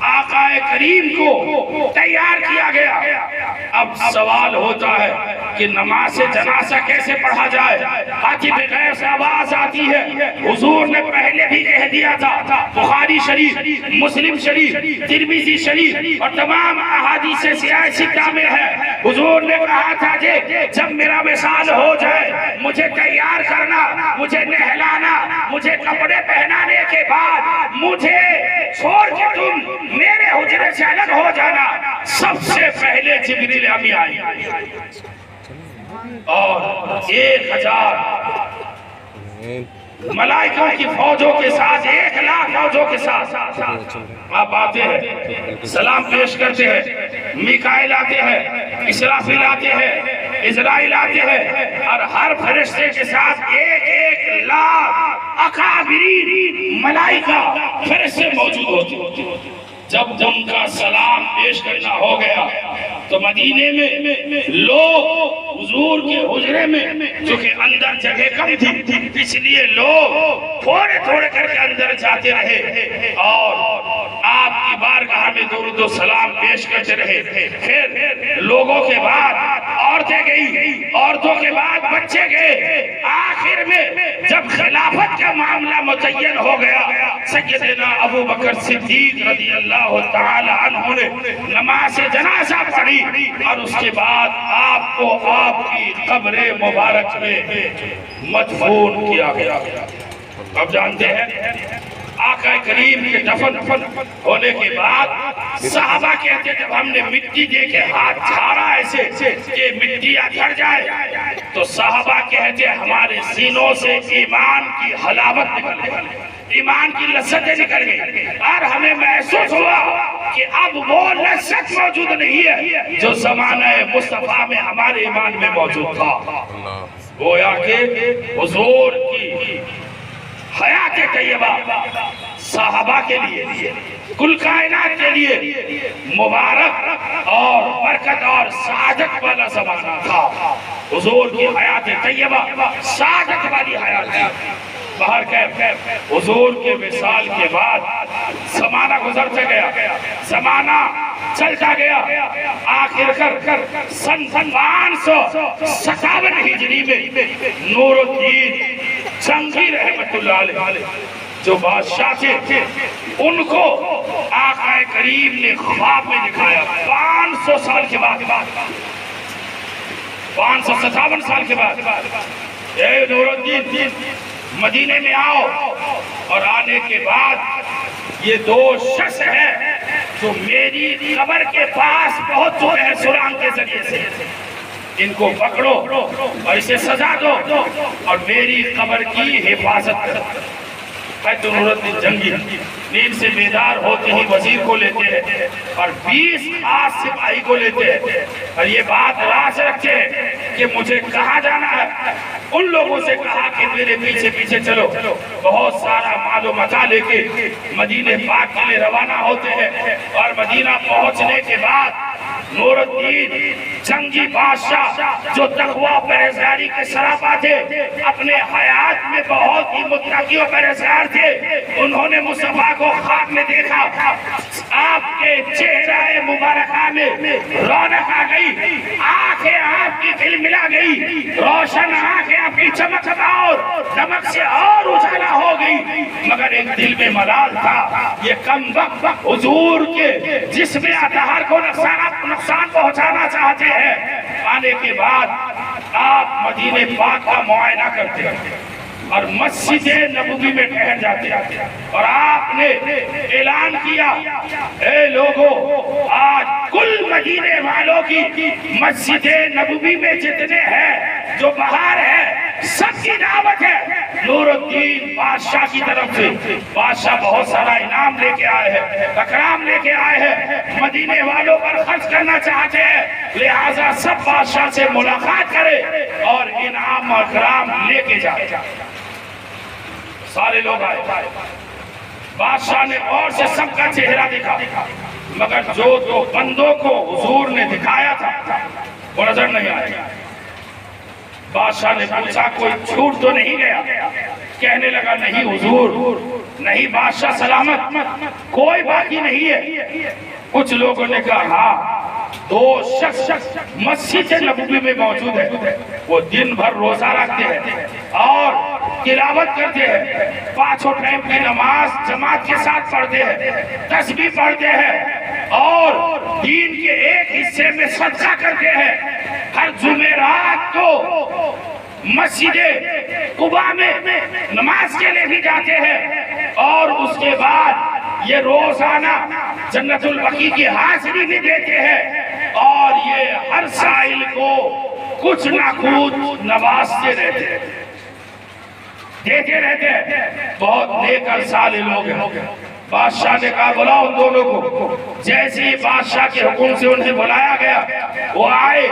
آقا کریم کو تیار کیا گیا۔ اب سوال ہوتا ہے کہ نماز جنازہ کیسے پڑھا جائے؟ ہاتھی بغیر سے آواز آتی ہے، حضور نے پہلے بھی کہہ دیا تھا، بخاری شریف، مسلم شریف، ترمذی شریف اور تمام احادیث سیاہ ستہ میں ہے، حضور نے کہا تھا جب میرا وصال ہو جائے مجھے تیار کرنا، مجھے نہلانا، مجھے کپڑے پہنانے کے بعد مجھے چھوڑ کے تم میرے حجرے سے الگ ہو جانا۔ سب سے پہلے جبریل امی آئی اور 1000 ملائکہ کی فوجوں کے ساتھ، 1,00,000 فوجوں کے ساتھ آپ آتے ہیں، سلام پیش کرتے ہیں، میکائیل آتے ہیں، اسرافیل آتے ہیں، اسرائیل آتے ہیں اور ہر فرشتے کے ساتھ 1,00,000 اکابرین ملائکہ فرشتے موجود ہوتے ہیں۔ جب ان کا سلام پیش کرنا ہو گیا تو مدینے میں لوگ حضور کے حجرے میں، چونکہ اندر جگہ کم تھی اس لیے لوگ تھوڑے تھوڑے کر کے اندر جاتے رہے اور آپ کی بارگاہ میں درود و سلام پیش کرتے رہے. پھر لوگوں کے بعد عورتیں گئی، عورتوں کے بعد بچے گئے. آخر میں جب خلافت کا معاملہ متعین ہو گیا، سیدنا ابو بکر صدیق رضی اللہ تعالی عنہ نے نماز جنازہ پڑھی اور اس کے بعد آپ کو آپ کی قبر مبارک میں مدفون کیا گیا. اب جانتے ہیں آقا کریم کے دفن ہونے کے بعد صحابہ کہتے جب ہم نے مٹی دے کے ہاتھ جھاڑا ایسے کہ مٹی اتر جائے تو صحابہ کہتے ہمارے سینوں سے ایمان کی حلاوت نکل گئی، ایمان کی لذتیں نکل گئی اور ہمیں محسوس ہوا کہ اب وہ لذت موجود نہیں ہے جو زمانہ مصطفیٰ میں ہمارے ایمان میں موجود تھا. گویا کہ حضور کی حیات طیبہ صحابہ کے لیے، کل کائنات کے لیے مبارک اور برکت اور سعادت والا زمانہ تھا. حضور کی حیات طیبہ سعادت والی حیات تھی. باہر کیف حضور کے وصال کے بعد زمانہ گزرتا گیا، زمانہ چلتا گیا. آخر کر سن 557 ہجری میں نور الدین جنگی رحمت اللہ علیہ جو بادشاہ تھے ان کو آقا کریم نے خواب میں دکھایا. 500 سال کے بعد، 557 سال کے بعد، اے نور الدین مدینے میں آؤ. اور آنے کے بعد یہ 2 شخص ہیں جو میری قبر کے پاس پہنچ چکے ہیں سرنگ کے ذریعے سے. ان کو پکڑو اور اسے سزا دو اور میری قبر کی حفاظت کرو. نور الدین جنگی نیند سے بیدار ہوتے ہی وزیر کو لیتے ہیں اور 20 خاص سپاہی کو لیتے ہیں اور یہ بات راز رکھتے ہیں کہ مجھے کہاں جانا ہے. ان لوگوں سے کہا کہ میرے پیچھے پیچھے چلو. بہت سارا مال و متاع لے کے مدینہ پاک کے لیے روانہ ہوتے ہیں اور مدینہ پہنچنے کے بعد نور الدین جنگی بادشاہ جو تقوی و پرہیزگاری کے سراپا تھے، اپنے حیات میں بہت ہی متقی و پرہیزگار تھے. انہوں نے مصطفیٰ کو خواب میں دیکھا. آپ کے چہرہ مبارکہ میں رونق آ گئی، آنکھیں آپ کی کھلملا گئی، روشن آنکھیں آپ کی چمک اور دمک سے اور اجالا ہو گئی. مگر ایک دل میں ملال تھا، یہ کم وقت حضور کے جسم اطہر کو نقصان پہنچانا چاہتے ہیں. آنے کے بعد آپ مدینہ پاک کا معائنہ کرتے ہیں اور مسجد نبوی میں ٹھہر جاتے ہیں اور آپ نے اعلان کیا، اے لوگو آج کل مدینے والوں کی مسجد نبوی میں جتنے ہیں جو باہر ہیں سب کی دعوت ہے. نور الدین بادشاہ کی طرف سے، بادشاہ بہت سارا انعام لے کے آئے ہیں، اکرام لے کے آئے ہیں، مدینے والوں پر خرچ کرنا چاہتے ہیں، لہٰذا سب بادشاہ سے ملاقات کرے اور انعام اور اکرام لے کے جائے. سارے لوگ آئے. بادشاہ نے اور سے سب کا چہرہ دکھا مگر جو 2 بندوں کو حضور نے دکھایا تھا وہ نظر نہیں آیا. بادشاہ نے پوچھا کوئی چھوٹ تو نہیں گیا؟ کہنے لگا نہیں حضور، نہیں بادشاہ سلامت، کوئی باقی نہیں ہے. کچھ لوگوں نے کہا ہاں 2 شخص مسجد نبوی میں موجود ہیں، وہ دن بھر روزہ رکھتے ہیں اور تلاوت کرتے ہیں، 5 ٹائم کی نماز جماعت کے ساتھ پڑھتے ہیں، تسبیح پڑھتے ہیں اور دین کے ایک حصے میں صدقہ کرتے ہیں. ہر جمعرات کو مسجد قباء میں نماز کے لیے بھی جاتے ہیں اور اس کے بعد یہ روزانہ جنت البقیع کی حاضری بھی دیتے ہیں اور یہ ہر سائل کو کچھ نہ کچھ نوازتے رہتے ہیں، دیتے رہتے ہیں. بہت نیک انصار لوگ ہیں. بادشاہ نے کہا بلاؤ ان دونوں کو. جیسے ہی بادشاہ کے حکم سے انہیں بلایا گیا وہ آئے.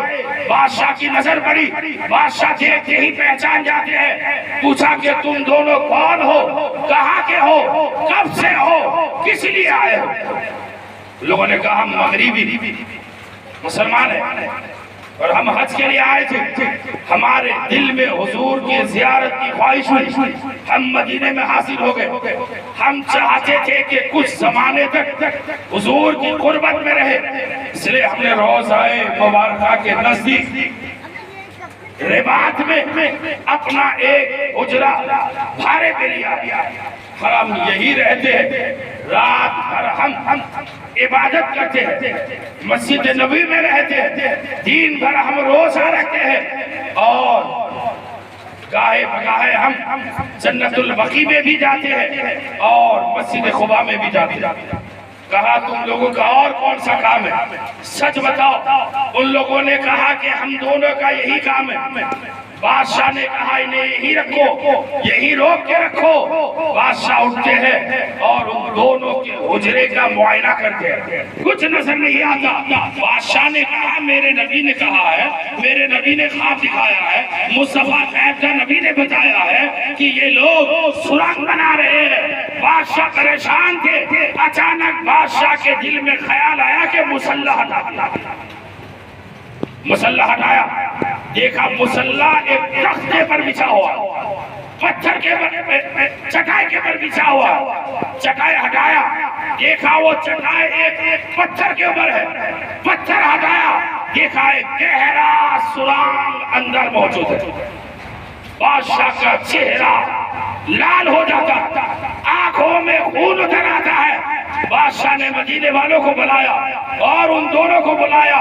بادشاہ کی نظر پڑی، بادشاہ دیکھتے ہی پہچان جاتے ہیں. پوچھا کہ تم دونوں کون ہو، کہاں کے ہو، کب سے ہو، کس لیے آئے ہو؟ لوگوں نے کہا ہم مغربی مسلمان ہیں اور ہم حج کے لیے آئے تھے، ہمارے دل میں حضور کی زیارت کی خواہش ہوئی، ہم مدینے میں حاصل ہو گئے، ہم چاہتے تھے کہ کچھ زمانے تک حضور کی قربت میں رہے، اس لیے ہم نے روضہ مبارکہ کے نزدیک رباط میں اپنا ایک حجرہ بھاڑے پہ لیا، اور ہم یہی رہتے ہیں، رات بھر ہم عبادت کرتے ہیں، مسجد نبی میں رہتے ہیں، دین بھر ہم روزہ رکھتے ہیں، اور گاہے بگاہے ہم جنت البقیع میں بھی جاتے ہیں اور مسجد قباء میں بھی جاتے ہیں۔ کہا تم لوگوں کا اور کون سا کام ہے؟ سچ بتاؤ۔ ان لوگوں نے کہا کہ ہم دونوں کا یہی کام ہے۔ بادشاہ نے کہا انہیں یہی رکھو، یہی روک کے رکھو۔ بادشاہ اٹھتے ہیں اور ان دونوں کے حجرے کا معائنہ کرتے ہیں، کچھ نظر نہیں آتا۔ بادشاہ نے کہا میرے نبی نے کہا ہے، میرے نبی نے خواب دکھایا ہے، مصطفیٰ غیب کا نبی نے بتایا ہے کہ یہ لوگ سرنگ بنا رہے ہیں۔ بادشاہ پریشان تھے، اچانک بادشاہ کے دل میں خیال آیا کہ مسلح ہٹایا۔ مسلح ہٹایا، دیکھا مسلح ایک تختے پر بچھا ہوا، پتھر کے چٹائی کے پر بچھا ہوا۔ چٹائی ہٹایا، دیکھا وہ چٹائی ایک پتھر کے اوپر ہے۔ پتھر ہٹایا، دیکھا ایک گہرا سرنگ اندر موجود ہے۔ بادشاہ کا چہرہ لال ہو جاتا، آنکھوں میں خون اتر آتا ہے۔ بادشاہ نے مدینے والوں کو بلایا اور ان دونوں کو بلایا،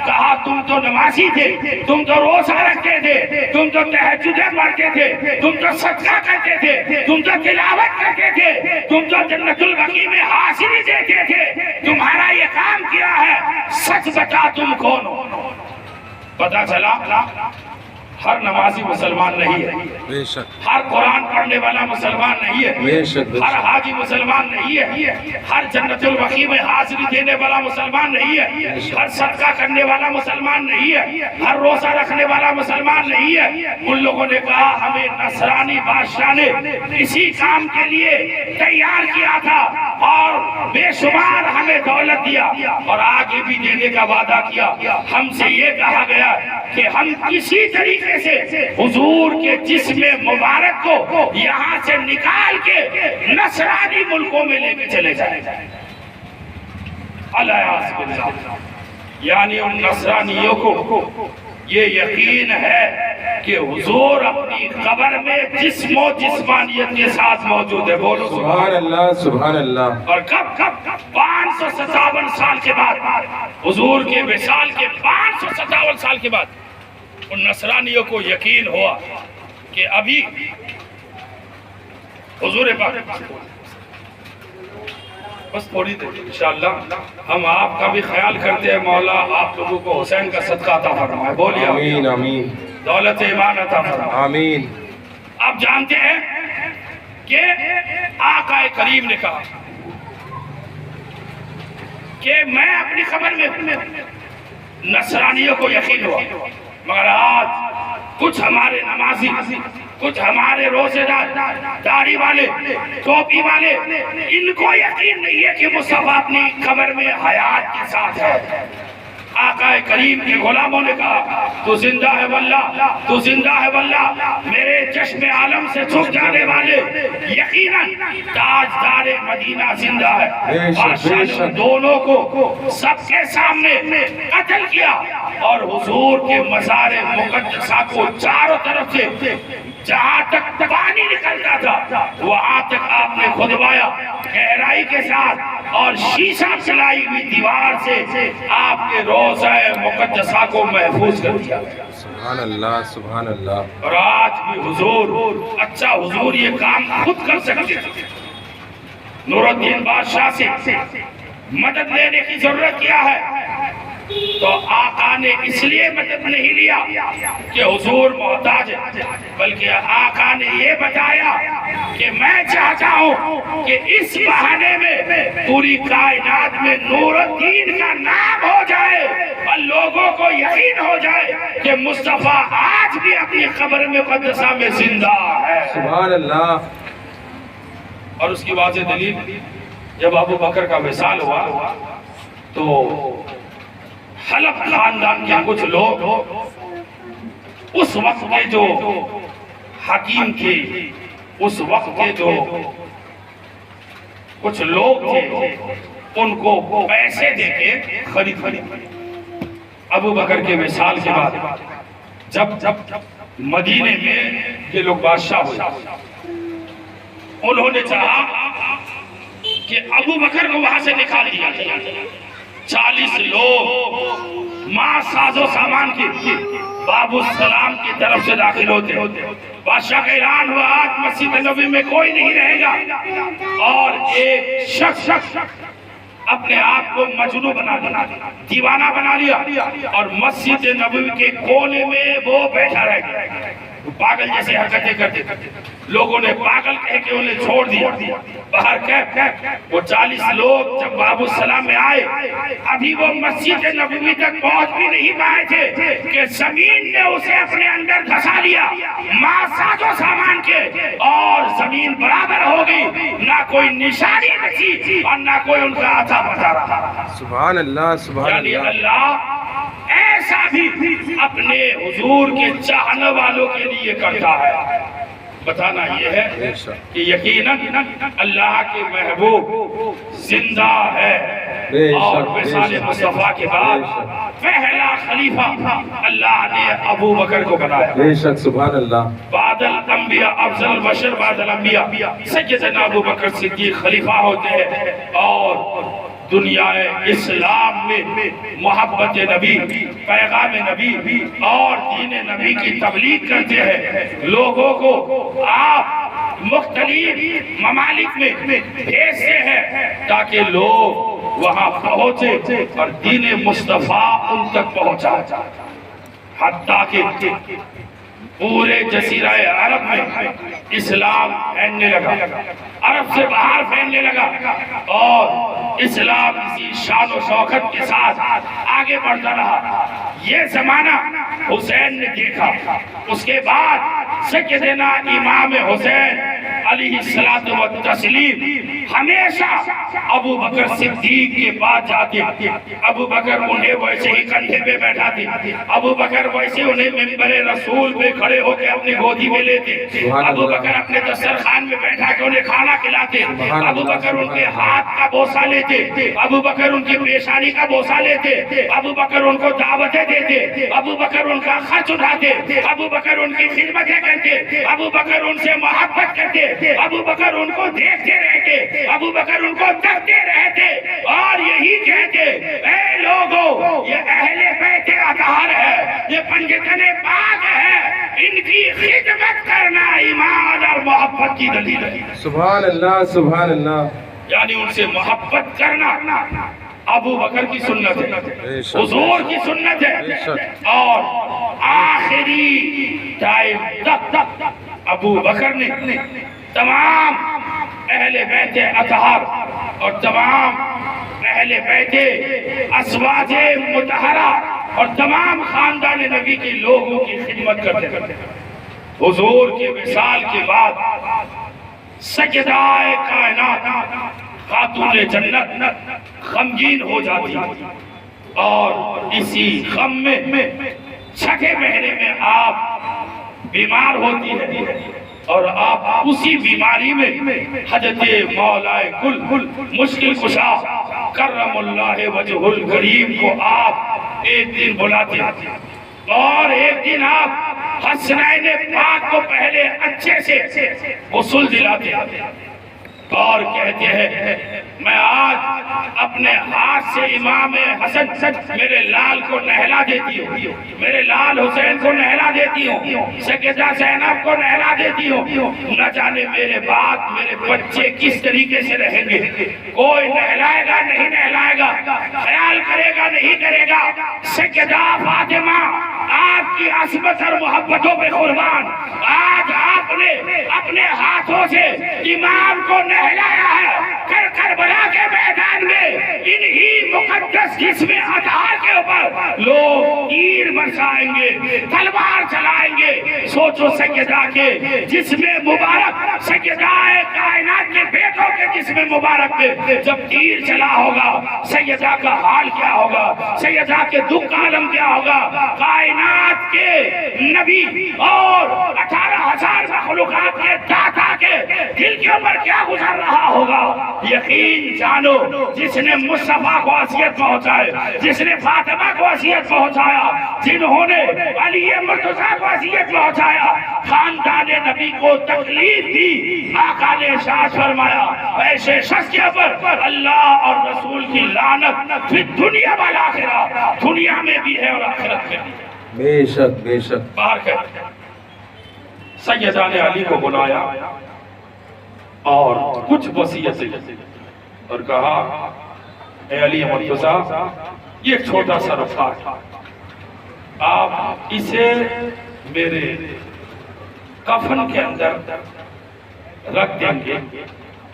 کہا تم تو نمازی تھے، تم تو روزہ رکھتے تھے، تم تو تہجدیں پڑھتے تھے، تم تو صدقہ کرتے تھے، تم تو تلاوت کرتے تھے، تم تو جنت البقیع میں حاضری دیتے تھے، تمہارا یہ کام کیا ہے؟ سچ بتا تم کون ہو؟ پتا چلا ہر نمازی مسلمان نہیں ہے، بے شک، ہر قرآن پڑھنے والا مسلمان نہیں ہے، بے شک، ہر حاجی مسلمان نہیں ہے، ہر جنت البقیع میں حاضری دینے والا مسلمان نہیں ہے، ہر صدقہ کرنے والا مسلمان نہیں ہے، ہر روزہ رکھنے والا مسلمان نہیں ہے۔ ان لوگوں نے کہا ہمیں نصرانی بادشاہ نے اسی کام کے لیے تیار کیا تھا اور بے شمار ہمیں دولت دیا اور آگے بھی دینے کا وعدہ کیا۔ ہم سے یہ کہا گیا کہ ہم کسی طریقے سے حضور کے جسم مبارک کو یہاں سے نکال کے نصرانی ملکوں میں لے کے چلے جائیں۔ علیہ باللہ، یعنی ان نصرانیوں کو یہ یقین ہے کہ حضور اپنی قبر میں جسم و جسمانیت کے ساتھ موجود ہے۔ بولو سبحان اللہ، سبحان اللہ۔ اور کب 557 سال کے بعد، حضور کے وصال کے 557 سال کے بعد ان نصرانیوں کو یقین ہوا کہ ابھی حضور پاک، بس تھوڑی دیر انشاءاللہ ہم آپ کا بھی خیال کرتے ہیں، مولا آپ لوگوں کو حسین کا صدقہ عطا فرمائے۔ بولیے آمین آمین دولت ایمان عطا فرمائے۔ آمین۔ آپ جانتے ہیں کہ آقا کریم نے کہا کہ میں اپنی خبر میں نصرانیوں کو یقین ہوا، مگر آج کچھ ہمارے نمازی، کچھ ہمارے روزے دار، داڑھی والے، ٹوپی والے، ان کو یقین نہیں ہے کہ مصطفیٰ اپنی قبر میں حیات کے ساتھ ہے۔ آقا کریم کے غلاموں نے کہا تو زندہ ہے واللہ، تو زندہ ہے واللہ، میرے چشم عالم سے چھپ جانے والے یقیناً تاجدار مدینہ زندہ ہے۔ بادشاہ نے ان دونوں کو سب کے سامنے قتل کیا اور حضور کے مزار مقدسہ کو چاروں طرف سے جہاں تک پانی نکلتا تھا وہاں تک آپ نے کھدوایا گہرائی کے ساتھ، اور شیشہ چلائی ہوئی دیوار سے آپ کے روضہ مقدسہ کو محفوظ کر دیا۔ سبحان اللہ، سبحان اللہ۔ اور آج بھی حضور، اچھا حضور یہ کام خود کر سکتے تھے، نور الدین بادشاہ سے مدد لینے کی ضرورت کیا ہے؟ تو آقا نے اس لیے مدد نہیں لیا کہ حضور محتاج ہے، بلکہ آقا نے یہ بتایا کہ میں چاہتا ہوں کہ اس بہانے میں پوری کائنات میں نور الدین کا نام ہو جائے اور لوگوں کو یقین ہو جائے کہ مصطفیٰ آج بھی اپنی قبر مقدسہ میں زندہ ہے۔ سبحان اللہ۔ اور اس کی واضح دلیل جب ابو بکر کا وصال ہوا تو حلب خاندان کے کچھ لوگ اس وقت کے جو حکیم تھے، اس وقت کے جو کچھ لوگ تھے، ان کو پیسے دے کے خرید ابو بکر کے وصال کے بعد جب مدینے میں یہ لوگ بادشاہ ہوئے، انہوں نے چاہا کہ ابو بکر کو وہاں سے نکال دیا جائے۔ 40 لوگ ماں ساز و سامان کی باب السلام کی طرف سے داخل ہوتے، بادشاہ کا اعلان ہوا آج مسجد نبوی میں کوئی نہیں رہے گا، اور ایک شخص اپنے آپ کو مجنون بنا دیا، دیوانہ بنا لیا، اور مسجد نبوی کے کونے میں وہ بیٹھا رہ گیا، پاگل جیسے حرکتیں کرتے، لوگوں نے پاگل کہہ کے انہیں چھوڑ دیا۔ باہر وہ 40 لوگ جب باب السلام میں آئے، ابھی وہ مسجد نبوی تک پہنچ بھی نہیں پائے تھے کہ زمین نے اسے اپنے اندر دھسا لیا، ماں ساز و سامان کے، اور زمین برابر ہو گئی، نہ کوئی نشانی بچی اور نہ کوئی ان کا آتا بتا رہا۔ سبحان اللہ، سبحان یعنی اللہ۔ اللہ ایسا بھی اپنے حضور کے چاہنے والوں کے لیے کرتا ہے۔ بتانا یہ ہے کہ یقیناً اللہ کے محبوب زندہ ہے، اور وصال مصطفیٰ کے بعد پہلا خلیفہ اللہ نے ابو بکر کو بنایا۔ بے شک، سبحان اللہ۔ بعد الانبیاء افضل البشر بعد الانبیاء سیدنا ابو بکر صدیق خلیفہ ہوتے ہیں، اور دنیا اسلام میں محبت نبی، پیغام نبی اور دین نبی کی تبلیغ کرتے ہیں۔ لوگوں کو آپ مختلف ممالک میں بھیجتے ہیں تاکہ لوگ وہاں پہنچے اور دین مصطفیٰ ان تک پہنچا، حتیٰ کہ پورے جزیرہ عرب میں اسلام پھیلنے لگا، عرب سے باہر پھیلنے لگا، اور اسلام اسی شان و شوکت کے ساتھ آگے بڑھتا رہا۔ یہ زمانہ حسین نے دیکھا، اس کے بعد سیدنا امام حسین علیہ الصلوۃ والتسلیم ہمیشہ ابو بکر صدیق کے پاس جاتے، ابو بکر انہیں ویسے ہی کندھے پہ بیٹھاتے، ابو بکر ویسے انہیں منبر رسول پہ کھڑے ہو کے اپنی گودی میں لیتے، ابو بکر اپنے دسترخوان میں بیٹھا کے انہیں کھانا کھلاتے، ابو بکر ان کے ہاتھ کا بوسہ لیتے، ابو بکر ان کی پیشانی کا بوسہ لیتے، ابو بکر ان کو دعوتیں دیتے، ابو بکر ان کا خرچ اٹھاتے، ابو بکر ان کی خدمتیں کرتے، ابو بکر ان سے محبت کرتے، ابو بکر ان کو دیکھتے رہتے، ابو بکر ان کو دیکھتے رہتے، اور یہی کہتے اے لوگوں یہ اہل بیت اطہار ہے، یہ پنجتن پاک ہے، ان کی خدمت کرنا ایمان اور محبت کی دلیل ہے۔ سبحان اللہ، سبحان اللہ۔ یعنی ان سے محبت کرنا ابو بکر کی سنت ہے، حضور کی سنت ہے، اور آخری ٹائم تک ابو بکر نے تمام اہل بیت اطہار اور تمام اہل بیت ازواج مطہرہ اور تمام خاندان نبی کے لوگوں کی خدمت کرتے۔ حضور کے وصال کے بعد سجدہ کائنات خاتون جنت غمگین ہو جاتی، اور اسی غم میں چھٹے مہینے میں آپ بیمار ہوتی ہے، اور آپ اسی بیماری میں حضرت مولا کل مشکل کشا کرم اللہ وجہ الکریم کو آپ ایک دن بلاتے ہیں، اور ایک دن آپ حسنین پاک کو پہلے اچھے سے غسل دلاتے ہیں، اور کہتے ہیں میں آج اپنے ہاتھ سے امام حسن میرے لال کو نہلا دیتی ہوں، میرے لال حسین کو نہلا دیتی ہوں، سیدہ زینب کو نہلا دیتی ہوں، نہ جانے میرے بعد میرے بچے کس طریقے سے رہیں گے، کوئی نہلائے گا نہیں نہلائے گا، خیال کرے گا نہیں کرے گا۔ سیدہ فاطمہ آپ کی عصمت اور محبتوں پہ قربان، آج آپ نے اپنے ہاتھوں سے امام کو نہلایا ہے، کر کر کربلا کے میدان میں انہی مقدس جسم اطہار کے اوپر لوگ تیر برسائیں گے، تلوار چلائیں گے۔ سوچو سیدہ کے جسم مبارک، سیدہ کائنات کے بیٹوں کے جسم مبارک پہ جب تیر چلا ہوگا، سیدہ کا حال کیا ہوگا، سیدہ کے دکھ کا عالم کیا ہوگا، کائنات کے نبی اور 18,000 مخلوقات کے داتا کے دل کے اوپر کیا گزر رہا ہوگا۔ یقین جانو جس نے مصطفیٰ کو عصیت پہنچائے، جس نے فاطمہ کو عصیت پہنچایا، جنہوں نے علی مرتضیٰ کو عصیت پہنچایا، خاندان نبی کو تکلیف دی، آقا نے ارشاد فرمایا ایسے شخص کے اوپر اللہ اور رسول کی لعنت فی دنیا والآخرہ، دنیا میں بھی ہے اور آخرت میں بھی ہے۔ بے شک بے شک۔ باہر کر سیدہ نے علی کو بلایا اور کچھ وصیتیں اور کہا اے علی مرتضیٰ، یہ ایک چھوٹا سا رفتار ہے، آپ اسے میرے کفن کے اندر رکھ دیں گے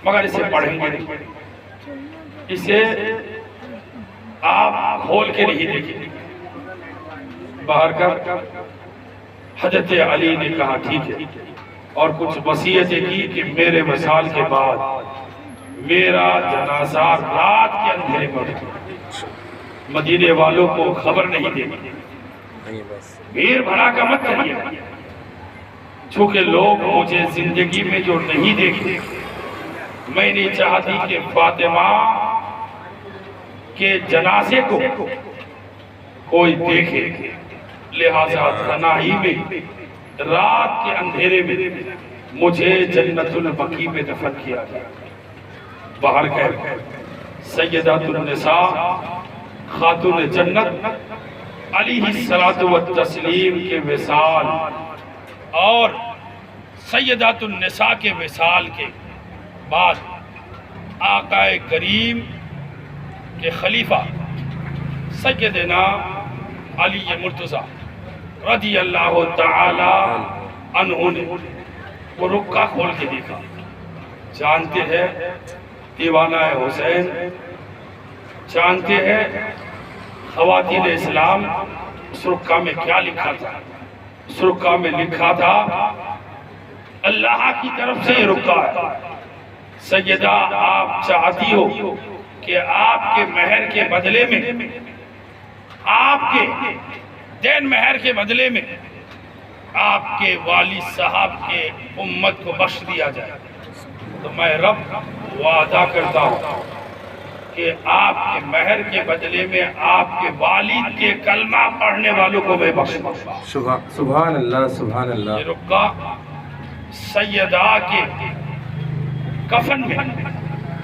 مگر اسے پڑھیں گے نہیں، اسے آپ کھول کے نہیں دیکھیں گے۔ باہر کر حضرت علی نے کہا ٹھیک ہے، اور کچھ وصیتیں کی کہ میرے وصال کے بعد میرا جنازہ رات کے اندھیرے میں مدینے والوں کو خبر نہیں دینی، بھیڑ بھڑا کا مت کریے، چونکہ لوگ مجھے زندگی میں جو نہیں دیکھتے، میں نہیں چاہتی کہ فاطمہ کے جنازے کو کوئی دیکھے، لہذا تنہائی میں رات کے اندھیرے میں مجھے جنت البقیع میں دفن کیا گیا۔ باہر کہہ سیدہ النساء خاتون جنت علیہ الصلوۃ والتسلیم کے وصال اور سیدہ النساء کے وصال کے بعد آقا کریم کے خلیفہ سیدنا علی مرتضیٰ رضی اللہ تعالی عنہ نے وہ رکا کھول کے دیکھا۔ جانتے ہیں دیوانہ حسین، جانتے ہیں خواتین اسلام اس رکا میں کیا لکھا تھا؟ اس رکا میں لکھا تھا اللہ کی طرف سے یہ رکا ہے، سیدہ آپ چاہتی ہو کہ آپ کے مہر کے بدلے میں، آپ کے دین مہر کے بدلے میں آپ کے والد صاحب کے امت کو بخش دیا جائے، تو میں رب وعدہ کرتا ہوں کہ آپ کے مہر کے بدلے میں آپ کے والد کے کلمہ پڑھنے والوں کو میں بخش دوں گا۔ سبحان اللہ سبحان یہ اللہ۔ رکا سیدہ کے کفن میں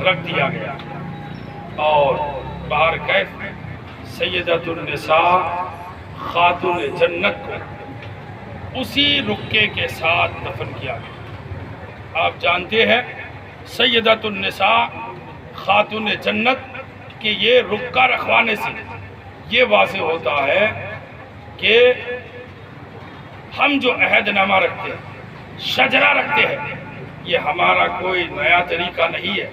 رکھ دیا گیا، اور باہر کیف سیدۃ النساء خاتون جنت کو اسی رکے کے ساتھ دفن کیا گیا۔ آپ جانتے ہیں سیدۃ النساء خاتون جنت کہ یہ رکا رکھوانے سے یہ واضح ہوتا ہے کہ ہم جو عہد نامہ رکھتے ہیں، شجرہ رکھتے ہیں، یہ ہمارا کوئی نیا طریقہ نہیں ہے،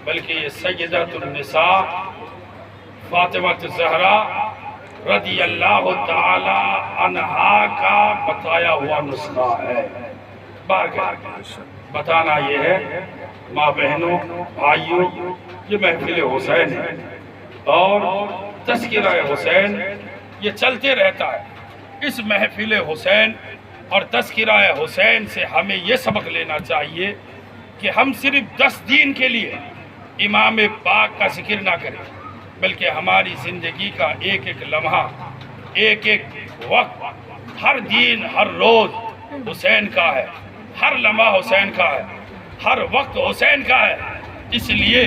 بلکہ یہ سیدۃ النساء فاطمہ الزہرا رضی اللہ تعالی عنہا کا بتایا ہوا نسخہ ہے۔ بتانا یہ ہے ماں بہنوں بھائیوں، یہ محفل حسین ہے اور تذکرہ حسین یہ چلتے رہتا ہے۔ اس محفل حسین اور تذکرہ حسین سے ہمیں یہ سبق لینا چاہیے کہ ہم صرف 10 دن کے لیے امام پاک کا ذکر نہ کریں، بلکہ ہماری زندگی کا ایک ایک لمحہ، ایک ایک وقت، ہر دن ہر روز حسین کا ہے، ہر لمحہ حسین کا ہے، ہر وقت حسین کا ہے۔ اس لیے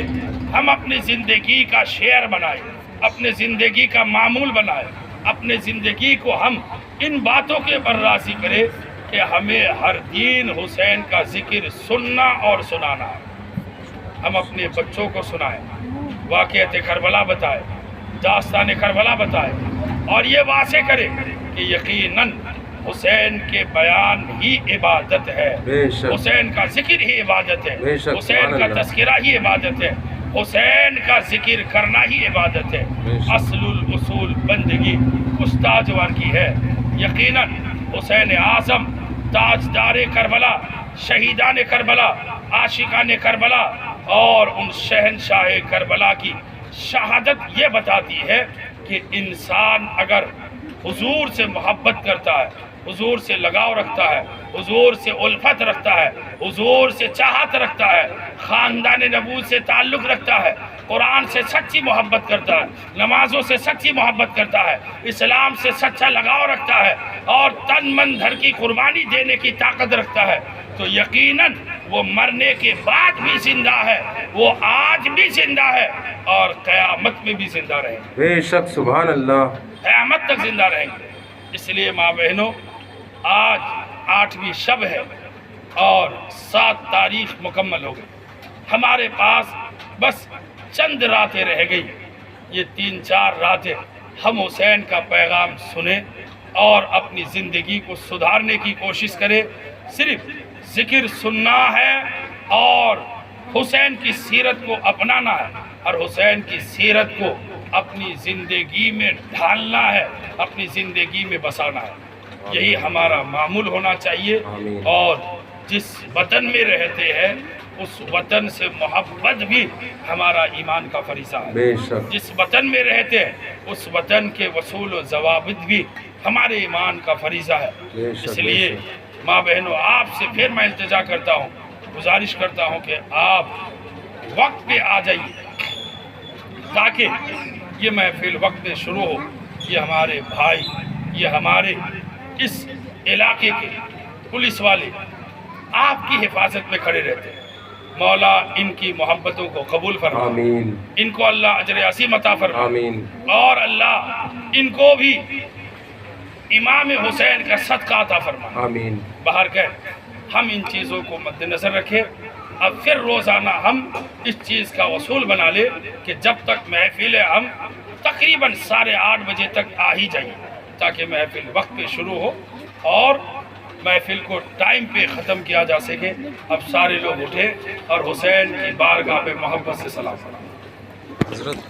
ہم اپنی زندگی کا شعر بنائیں، اپنے زندگی کا معمول بنائیں، اپنے زندگی کو ہم ان باتوں کے پر راضی کریں کہ ہمیں ہر دن حسین کا ذکر سننا اور سنانا ہے۔ ہم اپنے بچوں کو سنائیں، واقعات کربلا بتائیں، داستان کربلا بتائیں، اور یہ واضح کریں کہ یقیناً حسین کے بیان ہی عبادت ہے، حسین کا ذکر ہی عبادت ہے، حسین کا تذکرہ ہی عبادت ہے۔ حسین کا ذکر کرنا ہی عبادت ہے. اصل الاصول بندگی استاجوار کی ہے. یقیناً حسین اعظم تاجدار کربلا، شہیدان کربلا، عاشقان کربلا اور ان شہنشاہ کربلا کی شہادت یہ بتاتی ہے کہ انسان اگر حضور سے محبت کرتا ہے، حضور سے لگاؤ رکھتا ہے، حضور سے الفت رکھتا ہے، حضور سے چاہت رکھتا ہے، خاندان نبوت سے تعلق رکھتا ہے، قرآن سے سچی محبت کرتا ہے، نمازوں سے سچی محبت کرتا ہے، اسلام سے سچا لگاؤ رکھتا ہے اور تن من دھن کی قربانی دینے کی طاقت رکھتا ہے، تو یقیناً وہ مرنے کے بعد بھی زندہ ہے، وہ آج بھی زندہ ہے اور قیامت میں بھی زندہ رہیں گے. بے شک. سبحان اللہ. قیامت تک زندہ رہیں گے. اس لیے ماں بہنوں، آج 8ویں شب ہے اور 7 تاریخ مکمل ہو گئی. ہمارے پاس بس چند راتیں رہ گئی. یہ 3-4 راتیں ہم حسین کا پیغام سنیں اور اپنی زندگی کو سدھارنے کی کوشش کریں. صرف ذکر سننا ہے اور حسین کی سیرت کو اپنانا ہے اور حسین کی سیرت کو اپنی زندگی میں ڈھالنا ہے، اپنی زندگی میں بسانا ہے. یہی ہمارا معمول ہونا چاہیے. اور جس وطن میں رہتے ہیں اس وطن سے محبت بھی ہمارا ایمان کا فریضہ ہے. بے شک. جس وطن میں رہتے ہیں اس وطن کے وصول و ضوابط بھی ہمارے ایمان کا فریضہ ہے. بے شک. اس لیے ماں بہنوں، آپ سے پھر میں التجا کرتا ہوں، گزارش کرتا ہوں کہ آپ وقت پہ آ جائیے تاکہ یہ محفل وقت پہ شروع ہو. یہ ہمارے بھائی، یہ ہمارے اس علاقے کے پولیس والے آپ کی حفاظت میں کھڑے رہتے ہیں. مولا ان کی محبتوں کو قبول فرما. آمین. ان کو اللہ اجر عظیم عطا فرما. آمین. اور اللہ ان کو بھی امام حسین کا صدقہ عطا فرما. آمین. باہر کہ ہم ان چیزوں کو مد نظر رکھیں. اب پھر روزانہ ہم اس چیز کا اصول بنا لے کہ جب تک محفل ہے ہم تقریباً 8:30 بجے تک آ ہی جائیں تاکہ محفل وقت پہ شروع ہو اور محفل کو ٹائم پہ ختم کیا جا سکے. اب سارے لوگ اٹھے اور حسین کی بارگاہ پہ محبت سے سلام. حضرت